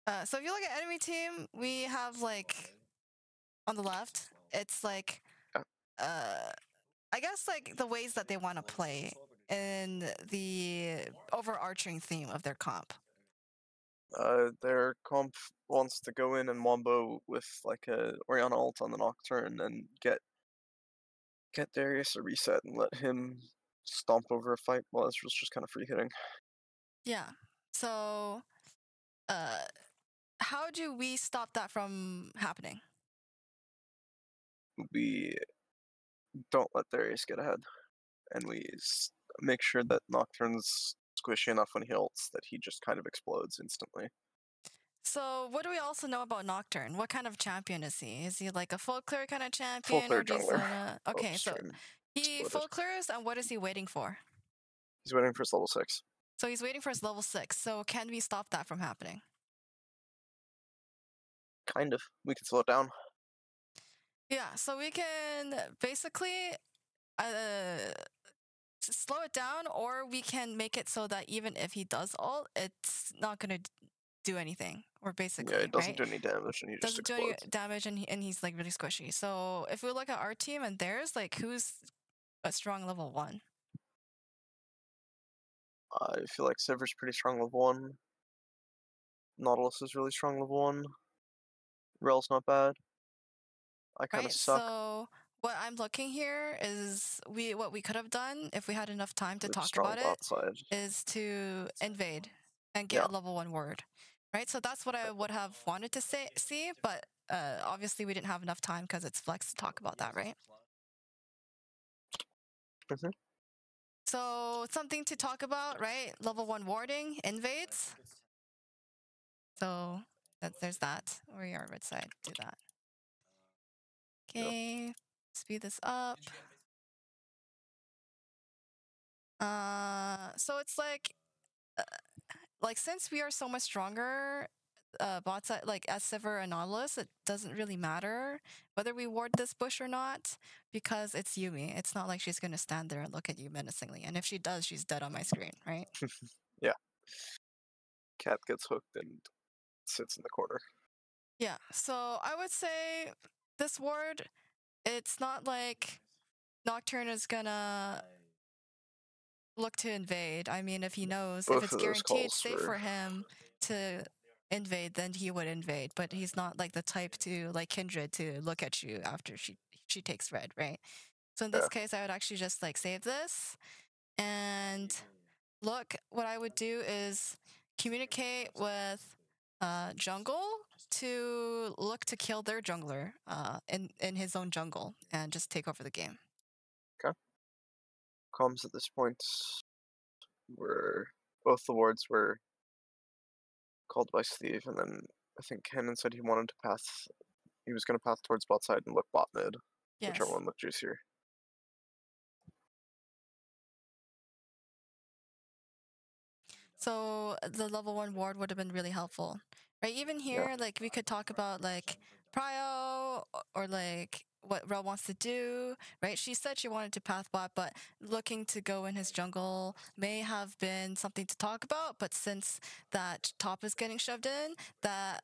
So if you look at enemy team, we have like on the left, it's like I guess like the ways that they want to play in the overarching theme of their comp. Their comp wants to go in and wombo with like a Orianna ult on the Nocturne and get Darius a reset and let him stomp over a fight while Ezreal's just kind of free hitting. Yeah. So, how do we stop that from happening? We don't let Darius get ahead, and we make sure that Nocturne's squishy enough when he ults that he just kind of explodes instantly. So, what do we also know about Nocturne? What kind of champion is he? Is he like a full clear kind of champion? Full clear or jungler. Okay, so he full clears, and what is he waiting for? He's waiting for his level 6. So he's waiting for his level 6. So can we stop that from happening? Kind of. We can slow it down. Yeah, so we can basically slow it down, or we can make it so that even if he does ult, it's not going to do anything. Or basically, yeah, it doesn't do any damage, and he just explodes. Do any damage, and he's like really squishy. So if we look at our team and theirs, like who's a strong level 1? I feel like Sever's pretty strong level 1. Nautilus is really strong level 1. Rel's not bad. I kind of suck. So what I'm looking here is what we could have done if we had enough time to talk about it is to invade and get a level 1 ward, right? So that's what I would have wanted to see, but obviously we didn't have enough time because it's Flex to talk about that, right? Mm-hmm. So something to talk about, right? Level 1 warding, invades. So there's that. We are red side, do that. Okay, speed this up. So it's like since we are so much stronger, bot side, like as Sever and Nautilus, it doesn't really matter whether we ward this bush or not, because it's Yuumi. It's not like she's gonna stand there and look at you menacingly, and if she does, she's dead on my screen, right? Yeah. Cat gets hooked and sits in the corner. Yeah, so I would say this ward, it's not like Nocturne is gonna look to invade. I mean, if he knows, if it's guaranteed safe for him to invade, then he would invade. But he's not like the type to, like Kindred, to look at you after she takes red, right? So in this case, I would actually just like save this and look. What I would do is communicate with jungle to look to kill their jungler in his own jungle and just take over the game. Okay. Comms at this point were both the wards were called by Steve, and then I think Kennen said he wanted to path. He was going to path towards bot side and look bot mid, whichever one looked juicier. So the level 1 ward would have been really helpful, right? Even here, like we could talk about like prio or like what Rel wants to do, right? She said she wanted to path bot, but looking to go in his jungle may have been something to talk about. But since that top is getting shoved in, that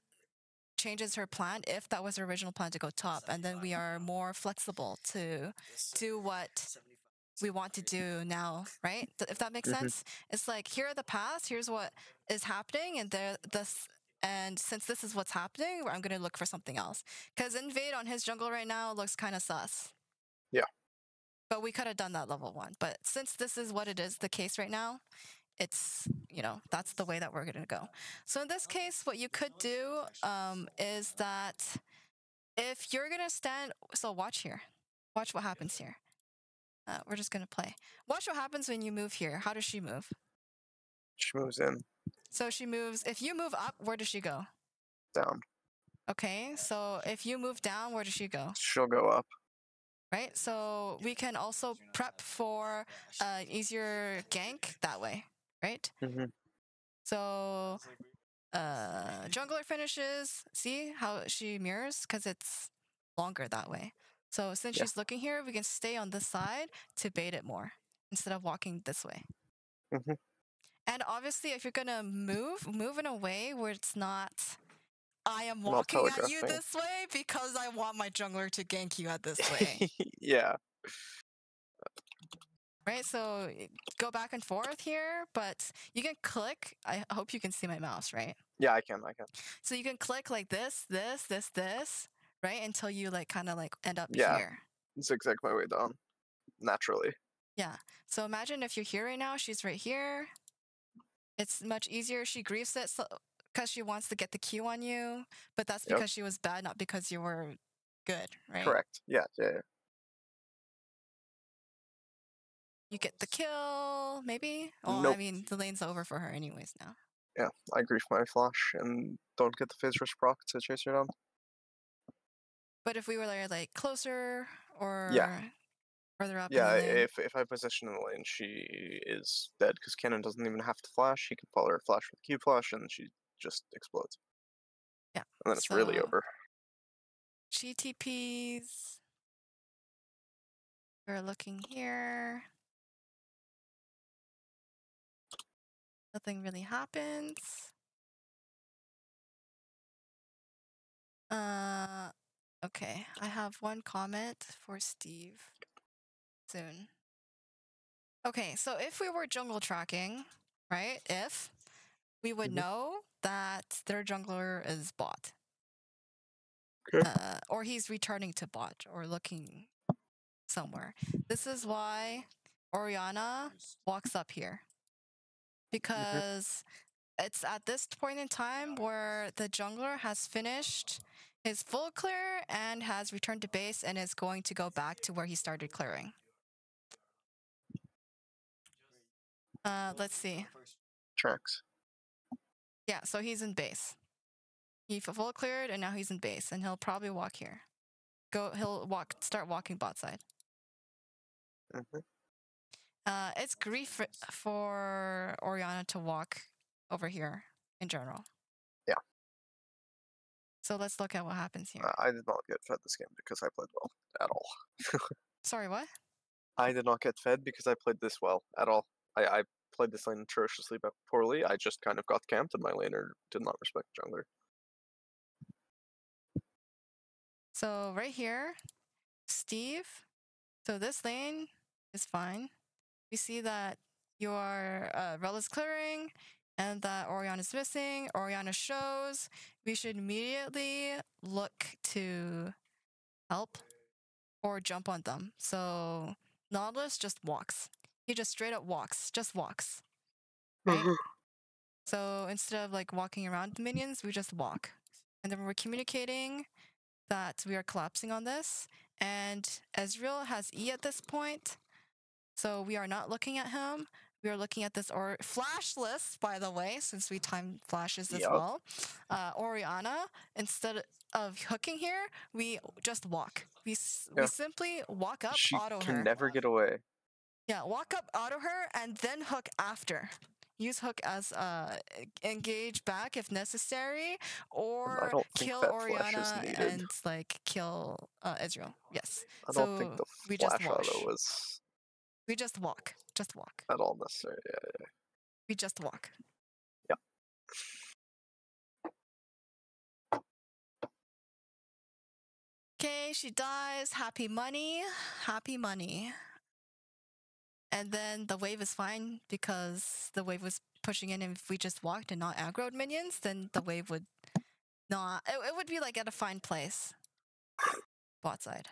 changes her plan if that was her original plan to go top, and then we are more flexible to do what we want to do now, right? If that makes sense. It's like, here are the paths, here's what is happening, and since this is what's happening, I'm going to look for something else. Because invade on his jungle right now looks kind of sus. Yeah. But we could have done that level 1. But since this is what it is, the case right now, it's, that's the way that we're going to go. So in this case, what you could do is that if you're going to stand, so watch here. Watch what happens here. We're just going to play. Watch what happens when you move here. How does she move? She moves in. So she moves. If you move up, where does she go? Down. Okay, so if you move down, where does she go? She'll go up. Right, so we can also prep for easier gank that way, right? So jungler finishes. See how she mirrors? Because it's longer that way. So since she's looking here, we can stay on this side to bait it more instead of walking this way. And obviously, if you're gonna move in a way where it's not I am Not walking at you telegraphing. this way because I want my jungler to gank you at this way. Yeah. Right, so go back and forth here, but you can click. I hope you can see my mouse, right? Yeah, I can. So you can click like this, right? Until you like kind of like end up Yeah. here. Zigzag my way down. Naturally. Yeah. So imagine if you're here right now, she's right here. It's much easier. She griefs it because she wants to get the Q on you, but that's Yep. because she was bad, not because you were good, right? Correct. Yeah. You get the kill, maybe? Well, Nope. I mean, the lane's over for her anyways now. Yeah, I grief my flash and don't get the phase rush proc to chase her down. But if we were like closer or Yeah. further up in Yeah, the lane, if I position in the lane, she is dead because Cannon doesn't even have to flash. He can follow her flash with Q flash and she just explodes. yeah. And then it's really So over. she TPs. We're looking here. Nothing really happens. Okay. I have one comment for Steve soon. Okay, so if we were jungle tracking, right? If we would know that their jungler is bot. Okay. Or he's returning to bot or looking somewhere. This is why Orianna walks up here. Because it's at this point in time where the jungler has finished his full clear and has returned to base and is going to go back to where he started clearing. Let's see. Tracks. Yeah, so he's in base. He full cleared and now he's in base and he'll probably walk here. He'll start walking bot side. It's grief for Orianna to walk over here in general. Yeah. So let's look at what happens here. I did not get fed this game because I played well at all. Sorry, what? I did not get fed because I played this well at all. I played this lane atrociously but poorly. I just kind of got camped and my laner did not respect jungler. So right here, Steve. So this lane is fine. We see that your Rel is clearing and that Orianna is missing. Orianna shows. We should immediately look to help or jump on them. So Nautilus just walks. He just straight up walks, just walks, right? So instead of like walking around the minions, we just walk. And then we're communicating that we are collapsing on this. And Ezreal has E at this point. So we are not looking at him. We are looking at this flashless, by the way, since we time flashes as well. Orianna, instead of hooking here, we just walk. We simply walk up, she auto can her. never get away. Yeah, walk up, auto her, and then hook after. Use hook as engage back if necessary, or I don't think kill that flash is Orianna needed. and like kill Israel. Yes. I don't think the we just flash wash. auto was We just walk. Just walk. at all necessary. Yeah. We just walk. Yep. Okay, she dies. Happy money. Happy money. And then the wave is fine because the wave was pushing in. And if we just walked and not aggroed minions, then the wave would not. It would be like at a fine place. Bot side.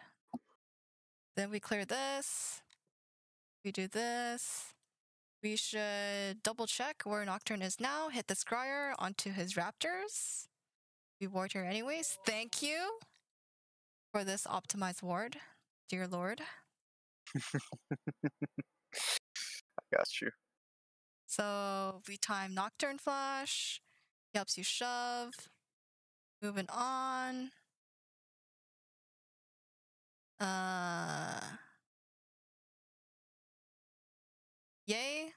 Then we clear this. We do this. We should double check where Nocturne is now. Hit the Scryer onto his Raptors. We ward here anyways. Thank you for this optimized ward, dear Lord. I got you. So we time Nocturne Flash. He helps you shove. Moving on. Yay.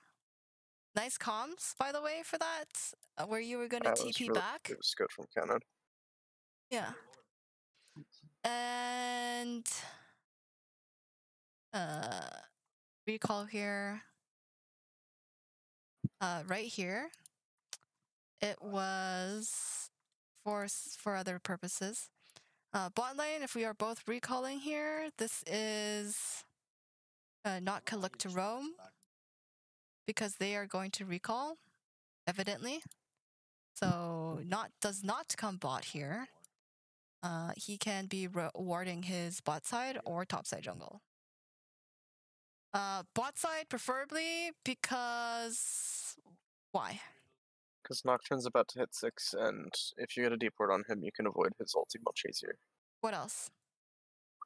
Nice comms, by the way, for that. Where you were gonna TP back. It was good from Cannon. Yeah. And recall here. Right here. It was for other purposes. Bot lane, if we are both recalling here, this is not look to roam because they are going to recall, evidently. So does not come bot here. He can be warding his bot side or top side jungle. Bot side preferably because why? Because Nocturne's about to hit 6, and if you get a deep ward on him, you can avoid his ulti much easier. What else?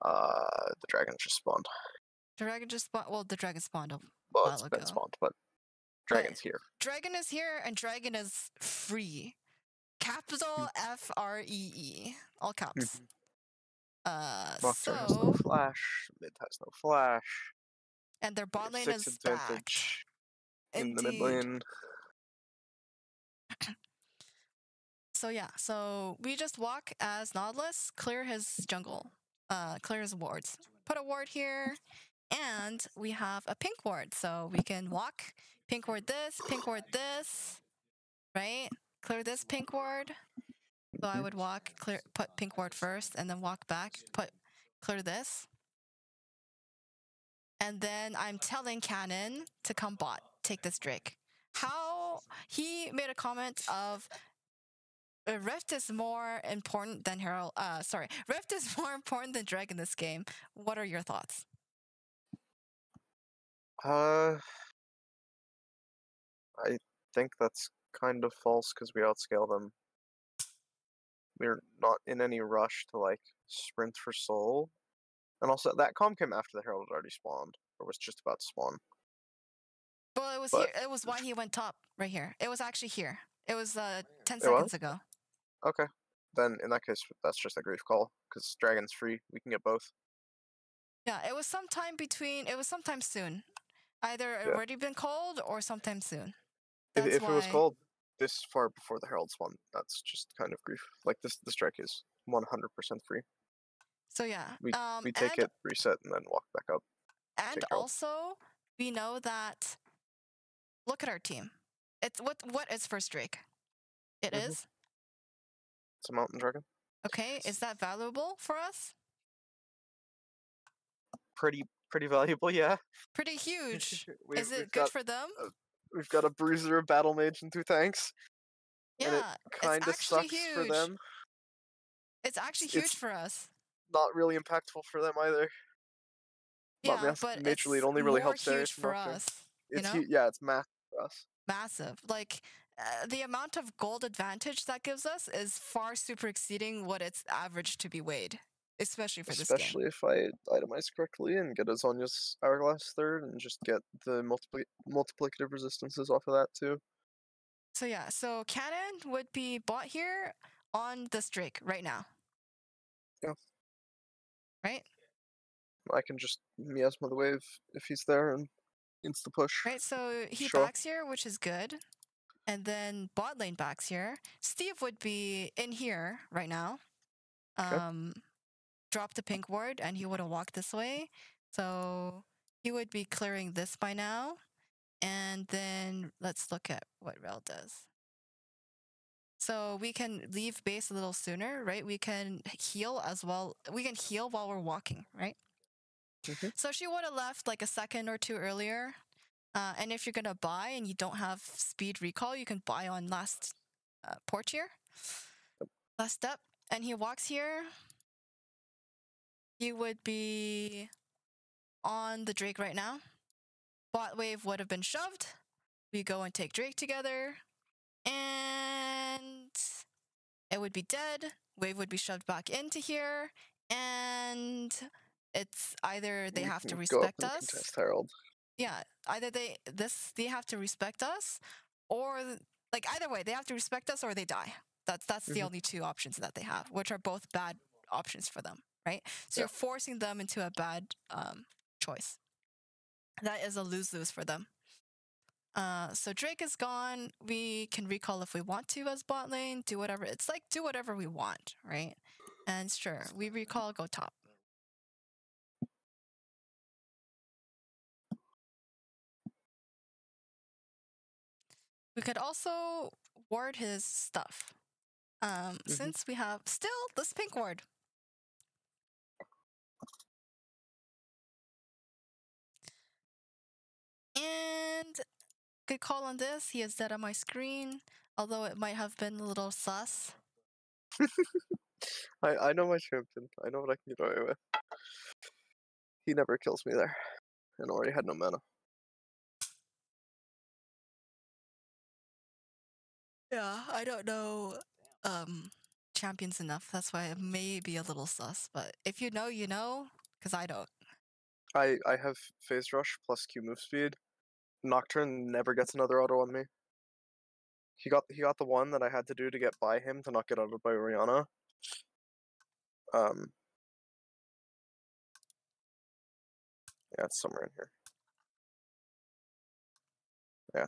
The dragon just spawned. Dragon just spawned. Well, the dragon spawned a Well, while it's ago. been spawned, but dragon's here. Dragon is here, and dragon is free. Capital FREE, all caps. Nocturne has no flash. Mid has no flash. And their bot lane 6 is advantage backed. in the mid Indeed. lane. So yeah, so we just walk as Nautilus, clear his jungle, clear his wards. Put a ward here, and we have a pink ward, so we can walk, pink ward this, right? Clear this pink ward. So I would walk, put pink ward first, and then walk back, clear this. And then I'm telling Cannon to come bot, take this Drake. How he made a comment of Rift is more important than Herald. Rift is more important than Drake in this game. What are your thoughts? I think that's kind of false because we outscale them. We're not in any rush to like sprint for soul. And also that calm came after the Herald had already spawned, or was just about to spawn. Well, it was here. It was why he went top right here. It was actually here. It was 10 seconds ago. Okay. Then in that case, that's just a grief call because dragon's free. We can get both. Yeah, it was sometime between. It was sometime soon. Either already been called or sometime soon. That's if it was called this far before the Herald spawn, that's just kind of grief. Like this strike is 100% free. So yeah, we take it, reset, and then walk back up. And also, we know that. Look at our team. It's what is first Drake? It is. It's a mountain dragon. Okay, is that valuable for us? Pretty valuable, yeah. Pretty huge. Is it good for them? We've got a bruiser, a battle mage, and 2 tanks. Yeah, and it kind of sucks huge. for them. It's actually huge for us. Not really impactful for them either. Yeah, but majorly, it only really helps huge for us. It's it's massive for us. Massive. Like the amount of gold advantage that gives us is far super exceeding what it's average to be weighed, especially for this game. Especially if I itemize correctly and get Azonia's Hourglass third and just get the multiplicative resistances off of that too. So yeah, so Cannon would be bought here on this Drake right now. Yeah. Right? I can just Miasma the Wave if he's there and insta push. Right, so he backs here, which is good. And then bot lane backs here. Steve would be in here right now. Drop the pink ward and he would have walked this way. So he would be clearing this by now. And then let's look at what Rel does. So we can leave base a little sooner, right? We can heal as well. We can heal while we're walking, right? So she would have left like a second or two earlier. And if you're going to buy and you don't have speed recall, you can buy on last port here. Last step. And he walks here. He would be on the Drake right now. Bot wave would have been shoved. We go and take Drake together. And it would be dead. Wave would be shoved back into here. And it's either they have to respect us. Contest Herald. Yeah, either they have to respect us, or like either way, they have to respect us or they die. That's the only 2 options that they have, which are both bad options for them, right? So you're forcing them into a bad choice. That is a lose-lose for them. So Drake is gone. We can recall if we want to as bot lane, do whatever. It's like do whatever we want, right? And sure, we recall, go top. We could also ward his stuff. Since we have still this pink ward. And good call on this. He is dead on my screen, although it might have been a little sus. I know my champion. I know what I can get away with. He never kills me there. And already had no mana. Yeah, I don't know champions enough. That's why it may be a little sus. But if you know, you know, because I don't. I have phase rush plus Q move speed. Nocturne never gets another auto on me. He got the one that I had to do to get by him to not get autoed by Oriana. Yeah, it's somewhere in here. Yeah.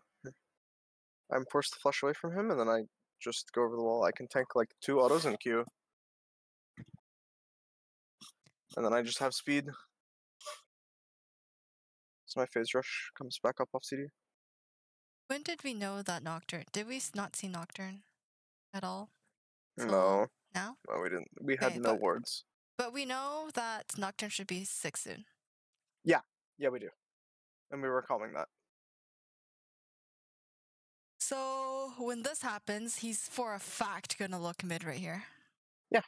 I'm forced to flush away from him, and then I just go over the wall. I can tank like 2 autos in Q. And then I just have speed. So my phase rush comes back up off CD. When did we know that Nocturne? Did we not see Nocturne at all? No. Now? No, we didn't. We had Okay, no wards. But we know that Nocturne should be 6 soon. Yeah, we do. And we were calling that. So when this happens, he's for a fact gonna look mid right here. Yeah.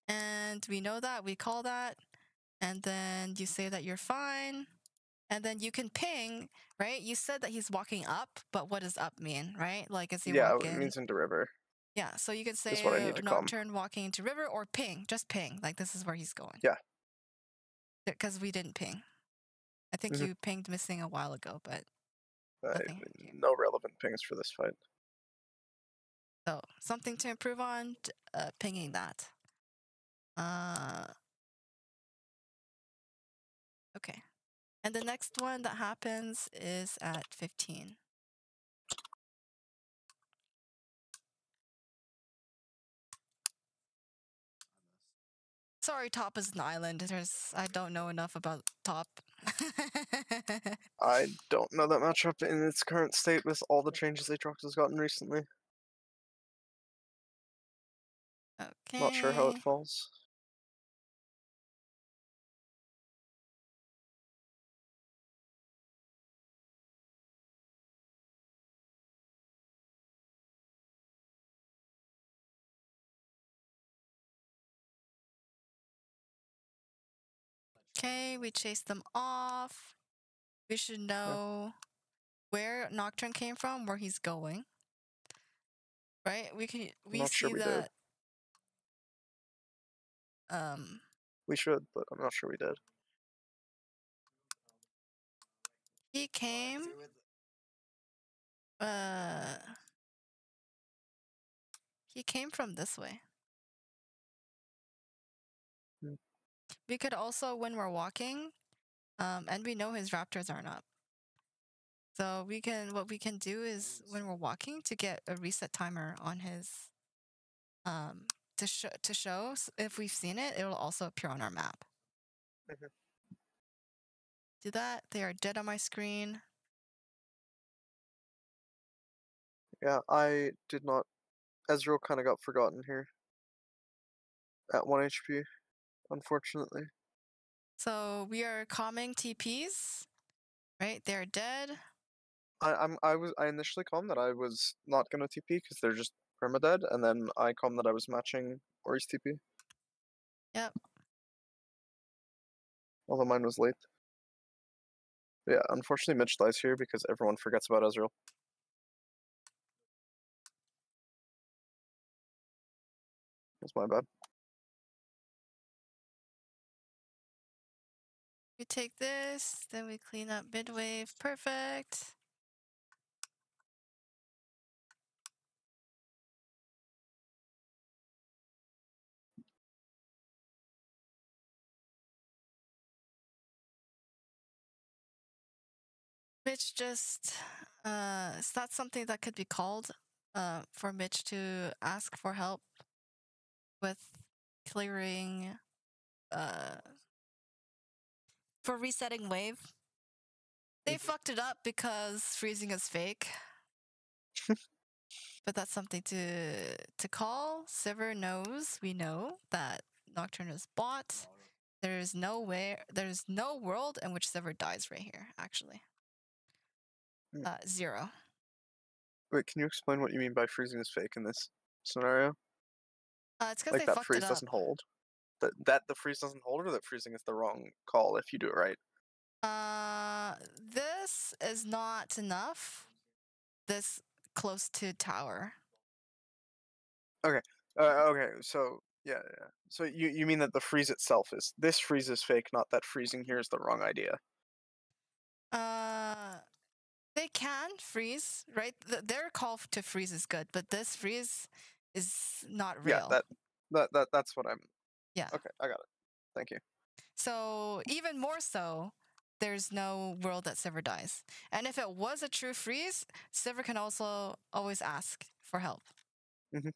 And we know that, we call that, and then you say that you're fine, and then you can ping, right? You said that he's walking up, but what does up mean, right? Like, is he walking? It means into river. Yeah, so you can say Is what I need to Nocturne walking into river or ping, just ping, like this is where he's going. Yeah. Because we didn't ping. I think you pinged missing a while ago, but nothing. No relevant pings for this fight. So something to improve on, pinging that. Okay. And the next one that happens is at 15. Sorry, top is an island. I don't know enough about top. I don't know that matchup in its current state with all the changes Aatrox has gotten recently. Okay. Not sure how it falls. Okay, we chased them off. We should know where Nocturne came from, where he's going. Right? We see sure that. We should, but I'm not sure we did. He came. He came from this way. We could also, when we're walking, and we know his raptors aren't up. So what we can do is when we're walking to get a reset timer on his, to show if we've seen it, it will also appear on our map. Do that. They are dead on my screen. Yeah, I did not. Ezreal kind of got forgotten here at 1 HP, unfortunately. So we are calming TPs, right? They're dead. I initially calmed that I was not gonna TP because they're just permadead, and then I calmed that I was matching Ori's TP. Yep. Although mine was late. But yeah, unfortunately Mitch dies here because everyone forgets about Ezreal. That's my bad. We take this, then we clean up midwave. Perfect. Mitch just, it's not something that could be called for Mitch to ask for help with clearing, for resetting wave. They fucked it up because freezing is fake. But that's something to call. Sivir knows, we know that Nocturne is bought. There's no world in which Sivir dies right here, actually. 0. Wait, can you explain what you mean by freezing is fake in this scenario? It's because Like they that fucked it freeze up. doesn't hold? That the freeze doesn't hold, or that freezing is the wrong call if you do it right? This is not enough. This close to tower. Okay. Okay. So yeah. So you mean that the freeze itself is this freeze is fake, not that freezing here is the wrong idea. They can freeze, right? Their call to freeze is good, but this freeze is not Yeah. real. That's what I'm. Yeah. Okay, I got it. Thank you. So even more so, there's no world that Sivir dies. And if it was a true freeze, Sivir can also always ask for help. Mhm.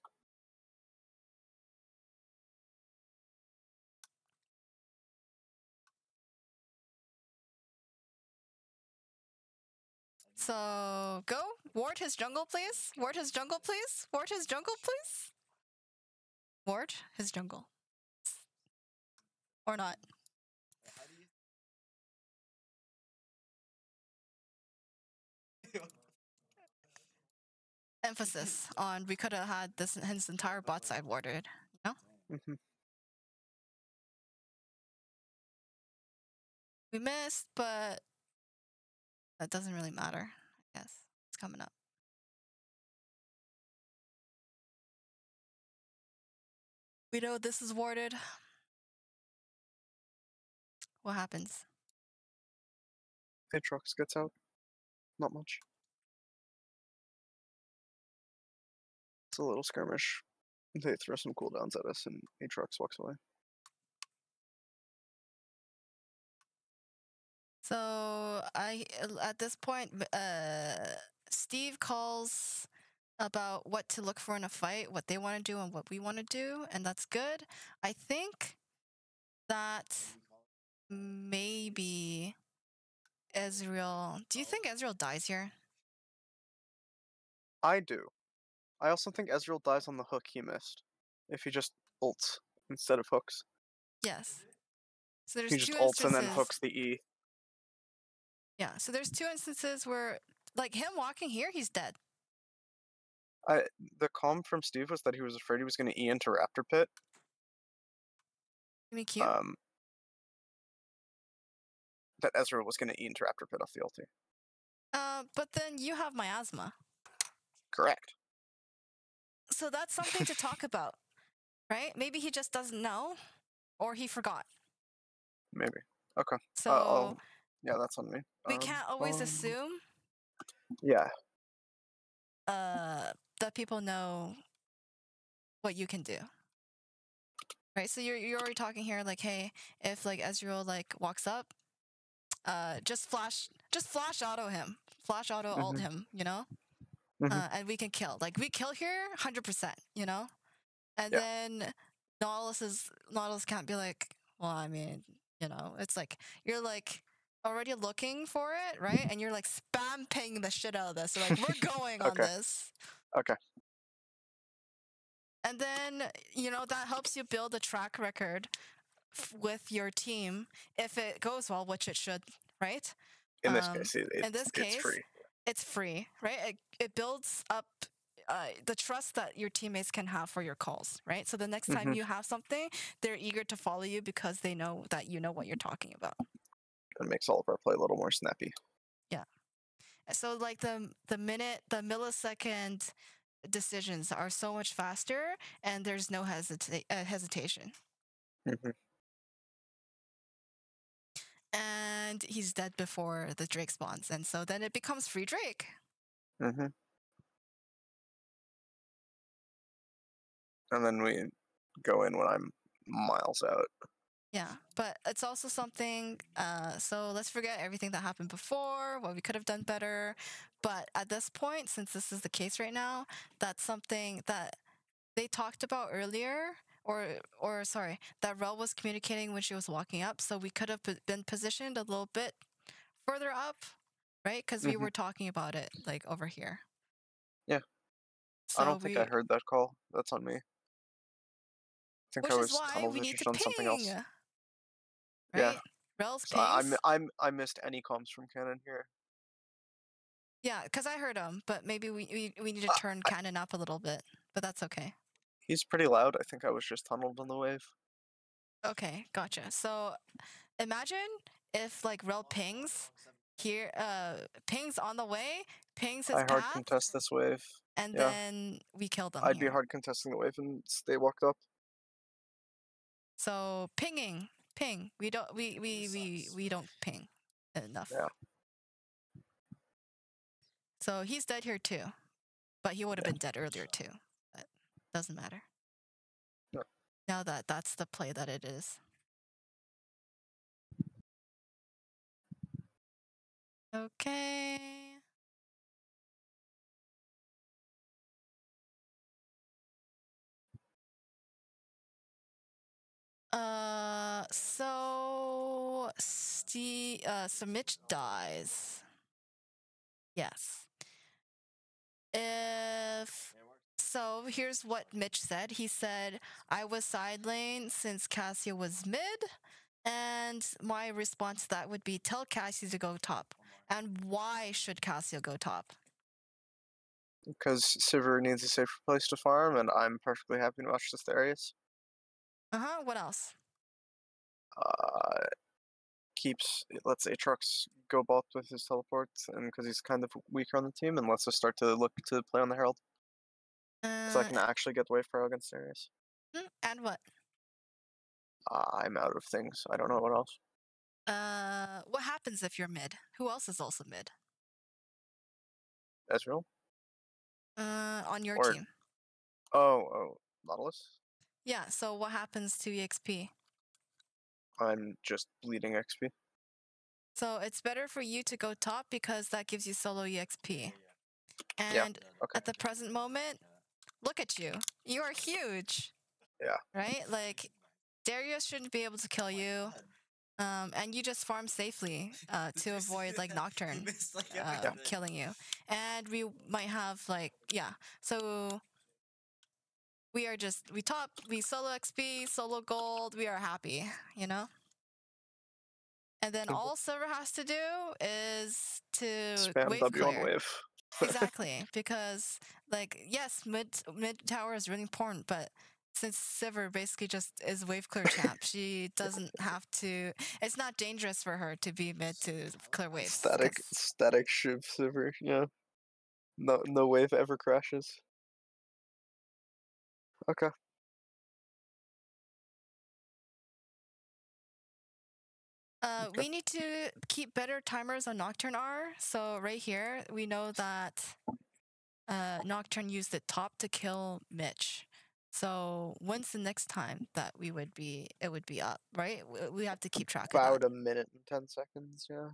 So go ward his jungle, please. Ward his jungle, please. Ward his jungle, please. Ward his jungle. Or not. Emphasis on we could have had this his entire bot side warded, you know? Mhm. We missed, but that doesn't really matter, I guess. It's coming up. We know this is warded. What happens? Aatrox gets out. Not much. It's a little skirmish. They throw some cooldowns at us, and Aatrox walks away. So at this point, Steve calls about what to look for in a fight, what they want to do and what we want to do, and that's good. I think that maybe Ezreal. Do you think Ezreal dies here? I do. I also think Ezreal dies on the hook he missed. If he just ults instead of hooks. Yes. So there's He just two ults and then instances. hooks the E. Yeah. So there's two instances where, like him walking here, he's dead. The comm from Steve was that he was afraid he was going to E into Raptor Pit. You mean Q? That Ezreal was going to E into Raptor Pit off the ulti. But then you have miasma. Correct. So that's something to talk about, right? Maybe he just doesn't know, or he forgot. Maybe. Okay. So yeah, that's on me. we can't always assume. Yeah. That people know what you can do. Right? So you're already talking here like, hey, if like Ezreal like walks up, just flash auto him. Flash auto ult him, you know? And we can kill. Like we kill here 100%, you know? And Yeah. then Nautilus can't be like, well, I mean, you know, it's like you're like already looking for it, right? And you're like spam ping the shit out of this. So like we're going on Okay. this. Okay. And then, you know, that helps you build a track record with your team if it goes well, which it should, right? In this case, it's free. It's free, right? It builds up the trust that your teammates can have for your calls, right? So the next time you have something, they're eager to follow you because they know that you know what you're talking about. It makes all of our play a little more snappy. Yeah. So like the millisecond decisions are so much faster, and there's no hesitation. And he's dead before the Drake spawns, and so then it becomes free Drake. And then we go in when I'm miles out. Yeah, but it's also something, so let's forget everything that happened before, what we could have done better. But at this point, since this is the case right now, that's something that they talked about earlier, or sorry, that Rel was communicating when she was walking up. So we could have been positioned a little bit further up, right? Because we were talking about it like over here. Yeah. I So don't think I we, heard that call. That's on me. I think I which is was why tunnel we need to visioned on something else. ping, Yeah. right? Rel's So I pings. I missed any comms from Canon here. Yeah, because I heard him, but maybe we need to Uh, turn Cannon up a little bit, but that's okay. He's pretty loud. I think I was just tunneled on the wave. Okay, gotcha. So imagine if like Rel pings here, pings on the way, pings his I hard path, contest this wave. and Yeah. then we kill them I'd be here. hard contesting the wave and stay walked up. So pinging, ping. We don't ping enough. Yeah. So he's dead here too, but he would have been dead earlier too. But doesn't matter. Yeah. Now that's the play that it is. Okay. So Mitch dies. Yes. So here's what Mitch said. He said, I was side lane since Cassia was mid, and my response to that would be tell Cassia to go top. And why should Cassia go top? Because Sivir needs a safer place to farm, and I'm perfectly happy to watch this Darius. What else? Lets Aatrox go bot with his teleport, and because he's kind of weaker on the team, and lets us start to look to play on the Herald. So I can actually get wave pro against Darius. And what? I'm out of things. I don't know what else. What happens if you're mid? Who else is also mid? Ezreal? On your Or team. oh, Nautilus? Yeah, so what happens to EXP? I'm just bleeding XP. So it's better for you to go top because that gives you solo EXP. Yeah. And Okay. at the present moment, look at you. You are huge. Yeah. Right? Like, Darius shouldn't be able to kill you. And you just farm safely to avoid like Nocturne killing you. And we might have like, yeah. So we top, we solo XP, solo gold, we are happy, you know? And then all Silver has to do is to Spam wave W on clear. wave. Exactly, because like yes, mid tower is really important, but since Sivir basically just is wave clear champ, she doesn't have to. It's not dangerous for her to be mid to clear waves. Static Shiv Sivir. Yeah. No wave ever crashes. Okay. We need to keep better timers on Nocturne R. So right here, we know that Nocturne used it top to kill Mitch. So when's the next time that it would be up, right? We have to keep track of that. About a minute and 10 seconds, yeah.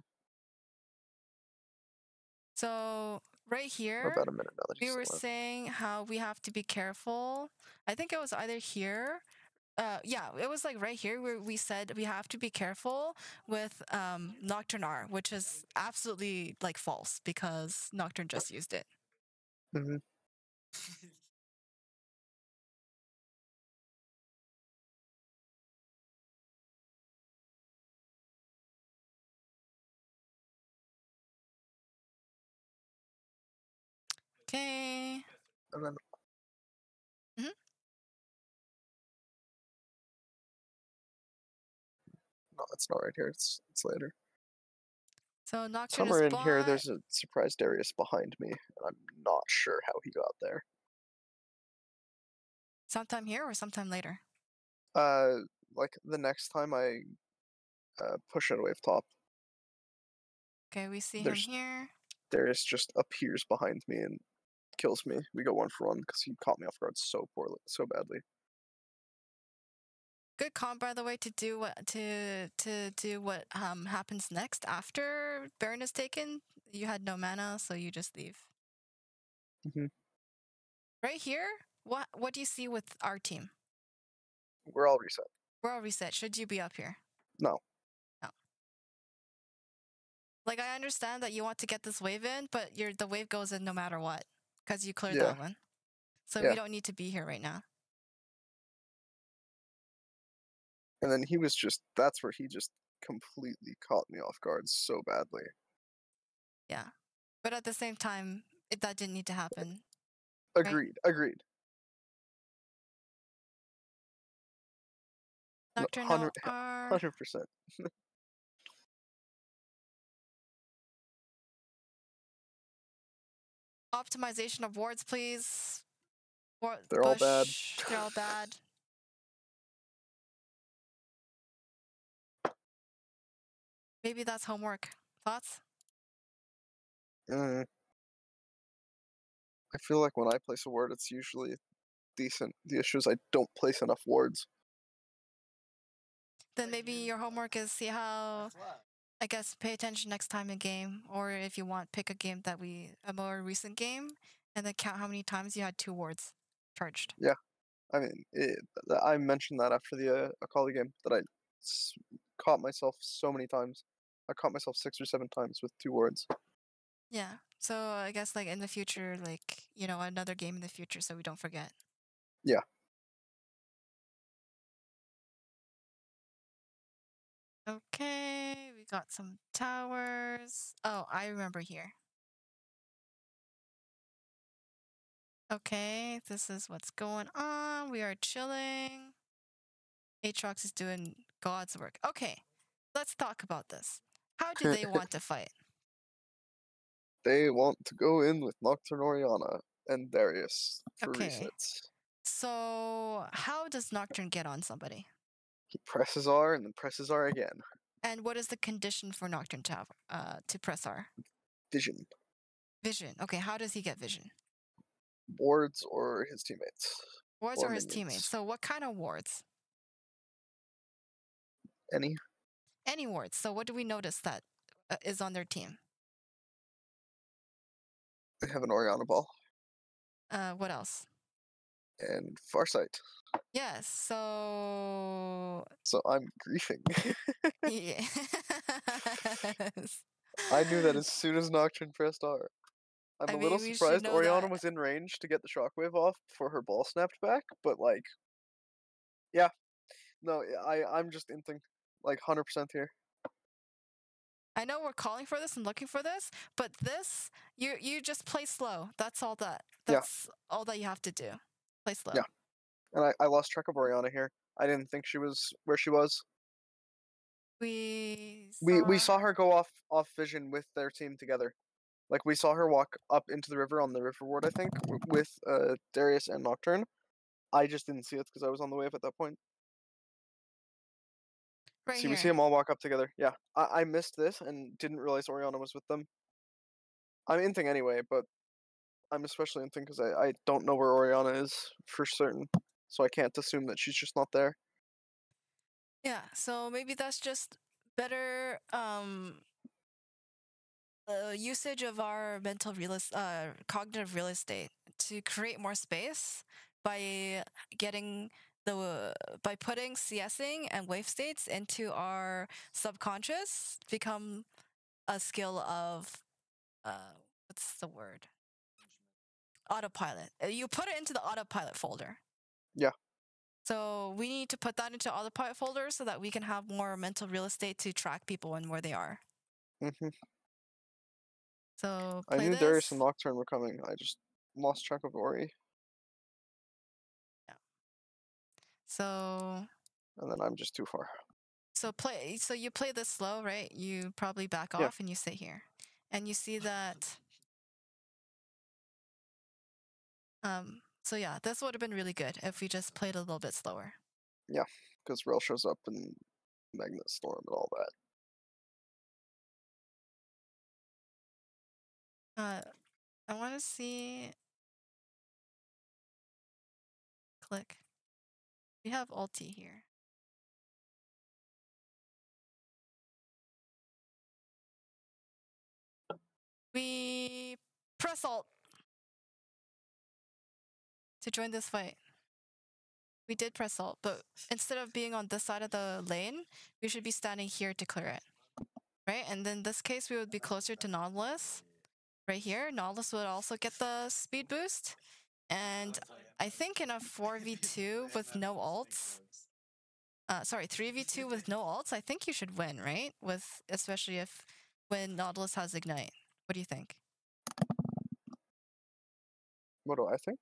So right here, About a minute now that we were saying how we have to be careful. I think it was either here. Yeah, it was like right here where we said we have to be careful with Nocturne R, which is absolutely like false because Nocturne just used it. Mm-hmm. Okay. And then. No, it's not right here. It's later. So Nocturne Somewhere is in here, there's a surprise Darius behind me, and I'm not sure how he got there. Sometime here or sometime later? Like the next time I push a wave top. Okay, we see him here. Darius just appears behind me and kills me. We go 1-for-1 because he caught me off guard so badly. Good comp, by the way, to do what happens next after Baron is taken. You had no mana, so you just leave. Mm-hmm. Right here, what do you see with our team? We're all reset. We're all reset. Should you be up here? No. No. Like I understand that you want to get this wave in, but the wave goes in no matter what because you cleared that one. So Yeah. we don't need to be here right now. And then that's where he just completely caught me off guard so badly. Yeah. But at the same time, that didn't need to happen. Right? Agreed. Nocturnal R. 100%. Optimization of wards, please. They're all bad. Bush, they're all bad. Maybe that's homework. Thoughts? I feel like when I place a ward, it's usually decent. The issue is I don't place enough wards. Then maybe your homework is see how, I guess, pay attention next time in game, or if you want, pick a more recent game, and then count how many times you had 2 wards charged. Yeah, I mean, I mentioned that after the Akali game that I caught myself so many times. I caught myself 6 or 7 times with 2 wards. Yeah. So I guess like in the future, like, another game in the future so we don't forget. Yeah. Okay, we got some towers. Oh, I remember here. Okay, this is what's going on. We are chilling. Aatrox is doing God's work. Okay, let's talk about this. How do they want to fight? They want to go in with Nocturne Orianna and Darius for Okay. resets. So how does Nocturne get on somebody? He presses R and then presses R again. And what is the condition for Nocturne to have to press R? Vision. Vision. Okay, how does he get vision? Wards or his teammates. Wards or his minions. teammates. So what kind of wards? Any. Any wards. So what do we notice that is on their team? They have an Orianna ball. What else? And Farsight. Yes, so I'm griefing. yes. I knew that as soon as Nocturne pressed R. I'm a little we should surprised know Orianna that. was in range to get the shockwave off before her ball snapped back, but like, yeah. No, I'm just inting, like 100% here. I know we're calling for this and looking for this, but this you just play slow. That's all all that you have to do. Play slow. Yeah. And I lost track of Orianna here. I didn't think she was where she was. We saw her go off vision with their team together. Like we saw her walk up into the river on the river ward, I think, with Darius and Nocturne. I just didn't see it because I was on the wave at that point. right See, here. we see them all walk up together. Yeah, I missed this and didn't realize Orianna was with them. I'm inting anyway, but I'm especially inting because I don't know where Orianna is for certain, so I can't assume that she's just not there. Yeah, so maybe that's just better usage of our cognitive real estate to create more space by by putting CSing and wave states into our subconscious become a skill of what's the word? Autopilot. You put it into the autopilot folder. Yeah. So we need to put that into autopilot folder so that we can have more mental real estate to track people and where they are. So I play knew this. Darius and Nocturne were coming. I just lost track of Ori. Yeah. So. And then I'm just too far. So you play this slow, right? You probably back Yeah. off and you sit here, and you see that. So yeah, this would have been really good if we just played a little bit slower. Yeah, because Rel shows up and Magnet Storm and all that. I want to see. Click. We have ulti here. We press alt to join this fight. We did press alt, but instead of being on this side of the lane, we should be standing here to clear it. Right? And in this case, we would be closer to Nautilus. Right here, Nautilus would also get the speed boost. And I think in a 4v2 with no ults, 3v2 with no ults, I think you should win, right? Especially when Nautilus has Ignite. What do you think? What do I think?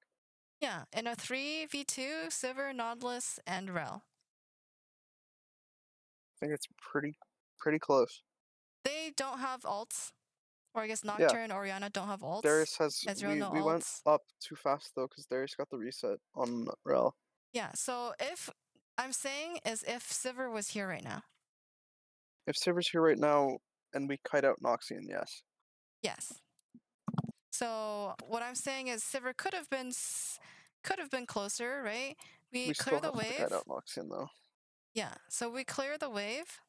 Yeah, in a 3v2, Sivir, Nautilus, and Rel. I think it's pretty close. They don't have ults. Or I guess Yeah. Nocturne, Orianna don't have ults. Darius has. Ezreal no We went ults. up too fast though, because Darius got the reset on Rel. Yeah, so if I'm saying is if Sivir was here right now. If Sivir's here right now and we kite out Noxian, yes. Yes. So what I'm saying is Sivir could have been closer, right? We still clear the have to kite wave. out Noxian though. Yeah, so we clear the wave.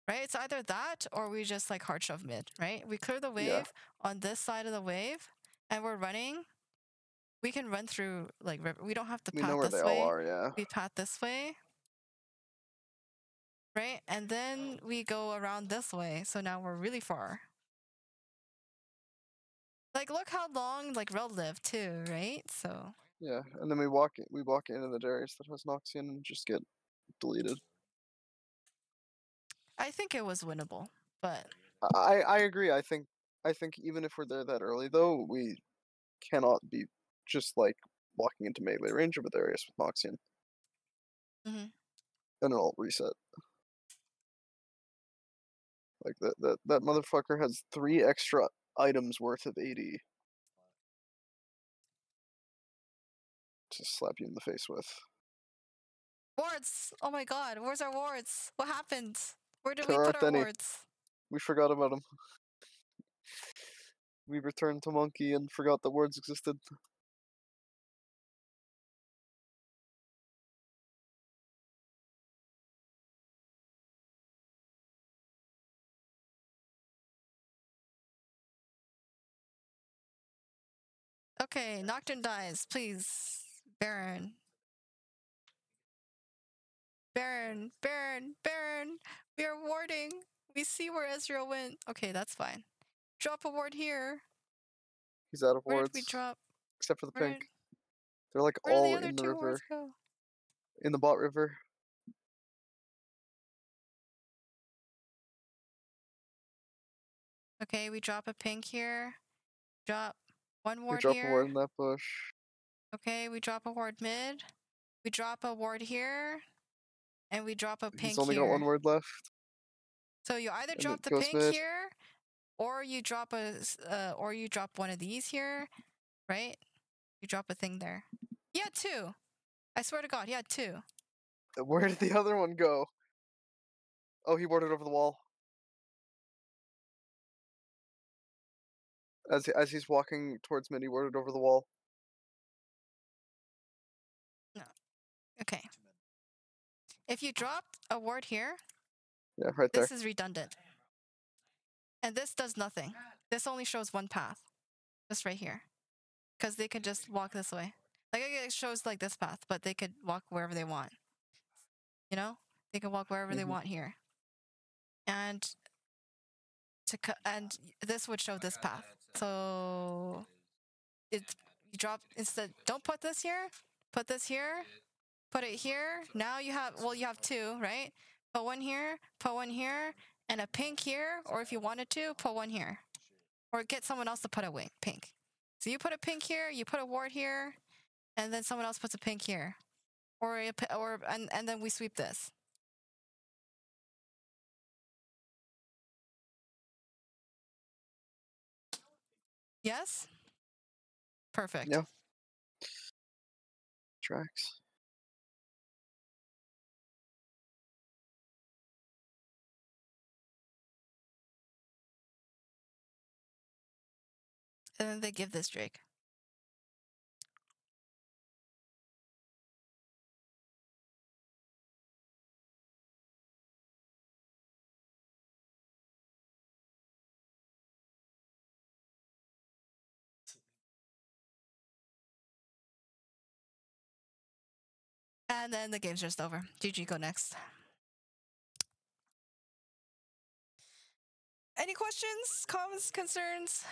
Right? It's either that or we just like hard shove mid, right? We clear the wave on this side of the wave and we're running. We can run through like river. We don't have to We know path where this they all way. are, yeah. We path this way. Right? And then we go around this way. So now we're really far. Like look how long like Rel lived too, right? So yeah, and then we walk into the Darius that has Noxian and just get deleted. I think it was winnable, but I agree. I think even if we're there that early though, we cannot be just like walking into melee range of a Darius with Noxian. Mhm. And an alt reset. Like that motherfucker has 3 extra items worth of AD to slap you in the face with. Wards! Oh my god, where's our wards? What happened? Where did There we put aren't our any. wards? We forgot about them. We returned to Monkey and forgot that words existed. Okay, Nocturne dies, please. Baron. Baron, Baron, Baron! We are warding! We see where Ezreal went. Okay, that's fine. Drop a ward here. He's out of Where did wards. we drop? Except for the Where pink. did, They're like where did the all other in the 2 river. wards go? In the bot river. Okay, we drop a pink here. Drop 1 We ward drop a ward here. in that bush. Okay, we drop a ward mid. We drop a ward here. And we drop a He's pink only got here. 1 word left. So you either And drop it the goes pink mid. here, or you drop one of these here, right? You drop a thing there. He had 2. I swear to God, he had 2. Where did the other one go? Oh, he warded over the wall. As he's walking towards mid, he warded over the wall. No. Okay. If you drop a ward here, Yeah, right there. this is redundant. And this does nothing. This only shows one path. Just right here. Because they can just walk this way. Like it shows like this path, but they could walk wherever they want. You know? They can walk wherever they want here. And and this would show this path. So you drop instead. Don't put this here. Put this here. Put it here. Now you have you have 2, right? Put one here. Put one here, and a pink here. Or if you wanted to, put one here, or get someone else to put a pink. So you put a pink here. You put a ward here, and then someone else puts a pink here, and then we sweep this. Yes? Perfect. Yeah. Tracks. And then they give this Drake. And then the game's just over. GG, go next. Any questions, comments, concerns?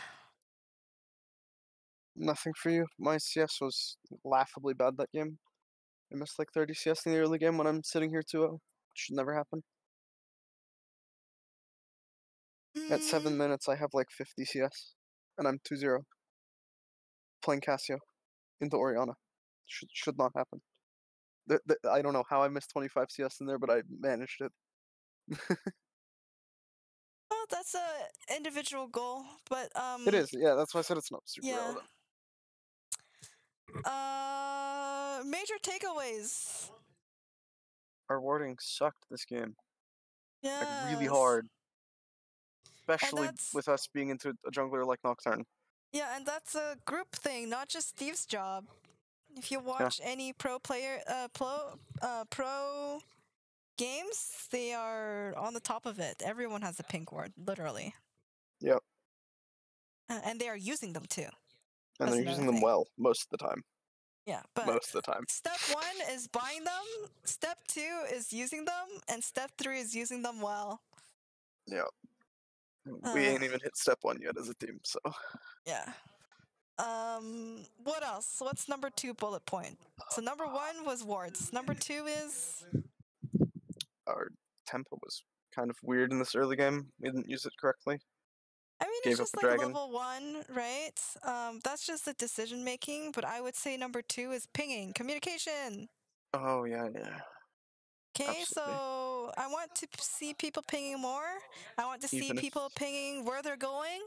Nothing for you. My CS was laughably bad that game. I missed like 30 CS in the early game when I'm sitting here 2-0. Should never happen. At 7 minutes, I have like 50 CS, and I'm 2-0. Playing Casio into Oriana. Should not happen. I don't know how I missed 25 CS in there, but I managed it. Well, that's a individual goal, but It is, yeah. That's why I said it's not super yeah. relevant. Major takeaways. Our warding sucked this game, like really Yes. hard, And especially that's with us being into a jungler like Nocturne. yeah, and that's a group thing, not just Steve's job. If you Yeah, watch any pro games, they are on the top of it. Everyone has a pink ward, literally, yep. and they are using them too. And That's they're another using them thing. well most of the time. Yeah, but Most of the time. step 1 is buying them, step 2 is using them, and step 3 is using them well. Yeah. We ain't even hit step 1 yet as a team, so. Yeah. What else? What's number 2 bullet point? So number 1 was wards. Number 2 is Our tempo was kind of weird in this early game. We didn't use it correctly. I mean, it's Gave up just a like dragon. level 1, right? That's just the decision making, but I would say number 2 is pinging, communication. Oh, yeah, yeah. Okay, Absolutely. so I want to see people pinging more. I want to see Even if people pinging where they're going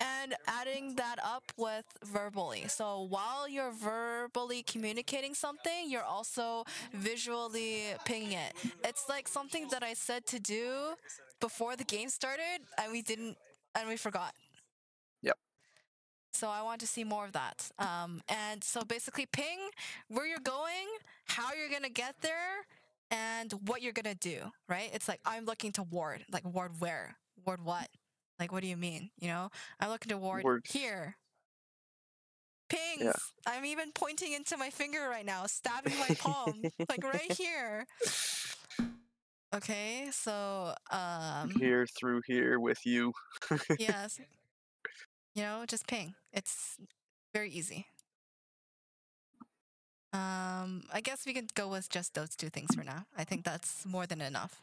and adding that up with verbally. So while you're verbally communicating something, you're also visually pinging it. It's like something that I said to do before the game started and we forgot. Yep. So I want to see more of that. And so basically ping where you're going, how you're going to get there, and what you're going to do, right? It's like, I'm looking to ward. Like, ward where? Ward what? Like, what do you mean? You know? I'm looking to ward here. Pings! Yeah. I'm even pointing into my finger right now, stabbing my palm. Like, right here. Okay, so, Here through here with you. yes. You know, just ping. It's very easy. I guess we can go with just those 2 things for now. I think that's more than enough.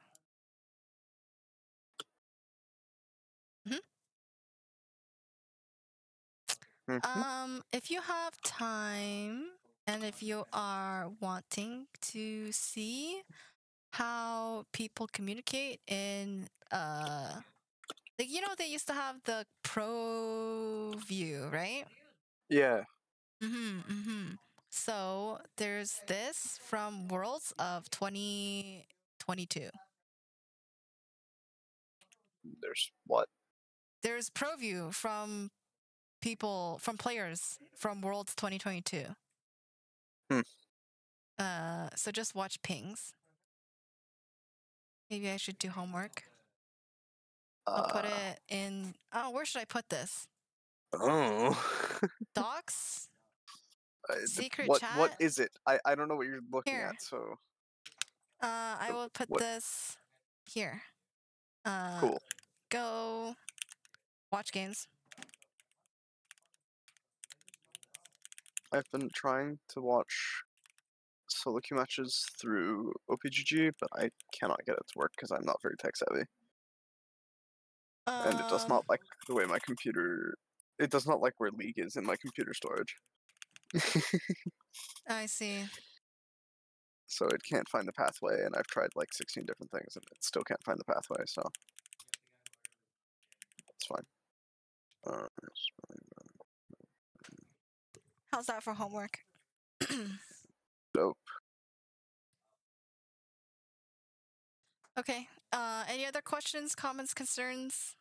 If you have time and if you are wanting to see how people communicate in like, you know, they used to have the pro view, right? Yeah. So there's this from Worlds of 2022. There's what? There's pro view from players from Worlds 2022. So just watch pings. Maybe I should do homework. I'll put it in. Oh, where should I put this? Oh. Docs? Secret what chat? is it? I don't know what you're looking Here. at, so. I will put this here. Cool. Go watch games. I've been trying to watch solo queue matches through OPGG, but I cannot get it to work because I'm not very tech savvy. And it does not like the way my computer... It does not like where League is in my computer storage. I see. So it can't find the pathway, and I've tried like 16 different things, and it still can't find the pathway, so... It's fine. How's that for homework? Dope. Okay. Any other questions, comments, concerns?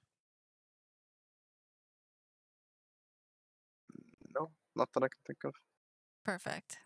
No, not that I can think of. Perfect.